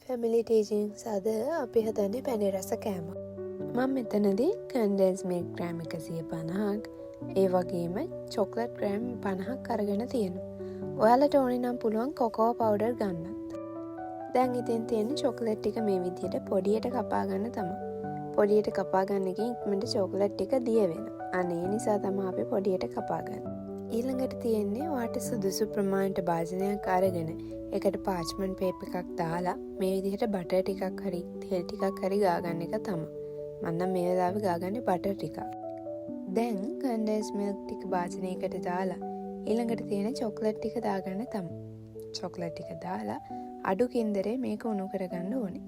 Family ටීචින්ස් අද අපි හදන්නේ පැණි රස කෑම. මම මෙතනදී කන්ඩෙන්ස් මිල්ක් ග්‍රෑම් 150ක් ඒ වගේම චොක්ලට් ග්‍රෑම් 50ක් අරගෙන තියෙනවා. ඔයාලට ඕනේ නම් පුළුවන් කොකෝ පවුඩර් ගන්නත්. දැන් ඉතින් තියෙන චොක්ලට් ටික මේ විදිහට පොඩියට කපා ගන්න තමයි. පොඩියට කපා ගන්න එකෙන් ඉක්මනට චොක්ලට් ටික දිය වෙනවා. අනේ නිසා තමයි අපි පොඩියට කපා ගන්න. ඊළඟට තියෙන්නේ ඔයාට සුදුසු ප්‍රමාණයට භාජනයක් අරගෙන ඒකට පාච්මන්ට් පේපර් එකක් දාලා මේ විදිහට බටර් ටිකක් හරි තෙල් ටිකක් හරි ගාගන්න එක තමයි. මම නම් මේ වෙලාවේ ගාගන්නේ බටර් ටිකක්. දැන් කන්ඩෙන්ස් මිල්ක් ටික භාජනයකට දාලා ඊළඟට තියෙන චොක්ලට් ටික දාගන්න තමයි. චොක්ලට් ටික දාලා අඩු කින්දරේ මේක උණු කරගන්න ඕනේ.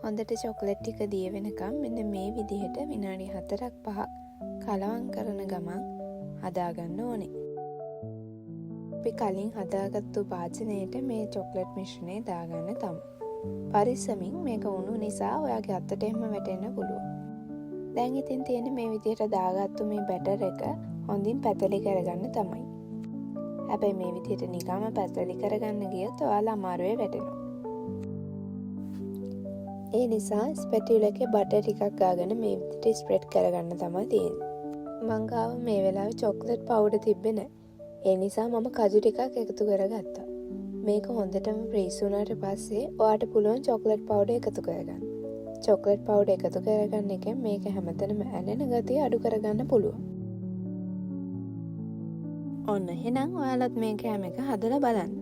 හොඳට චොක්ලට් ටික දිය වෙනකම් මෙන්න මේ විදිහට විනාඩි 4ක් 5ක් කලවම් කරන ගමන් හදාගන්න ඕනේ. අපි කලින් හදාගත්තු භාජනයට මේ චොක්ලට් මිශ්‍රණය දාගන්න තමයි. පරිස්සමින් මේක උණු නිසා ඔයාගේ අතට එහෙම වැටෙන්න පුළුවන්. දැන් ඉතින් තියෙන්නේ මේ විදිහට දාගත්තු මේ බැටර් එක හොඳින් පැතලි කරගන්න තමයි. හැබැයි මේ විදිහට නිකම්ම පැතලි කරගන්න ගියොත් ඔයාලා අමාරුවේ වැටෙනවා. ඒ නිසා ස්පැටියුල එකේ බටර් ටිකක් ගාගෙන මේ විදිහට ස්ප්‍රෙඩ් කරගන්න තමයි තියෙන්නේ. මං ගාව මේ වෙලාවේ චොක්ලට් පවුඩර් තිබ්බේ නැහැ. ඒ නිසා මම කජු ටිකක් එකතු කරගත්තා. මේක හොඳටම ප්‍රීස් වුණාට පස්සේ ඔයාට පුළුවන් චොක්ලට් පවුඩර් එකතු කරගන්න. චොක්ලට් පවුඩර් එකතු කරගන්න එකෙන් මේක හැමතැනම ඇලෙන ගතිය අඩු කරගන්න පුළුවන්. ඔන්න එහෙනම් ඔයාලත් මේ කෑම එක හදලා බලන්න.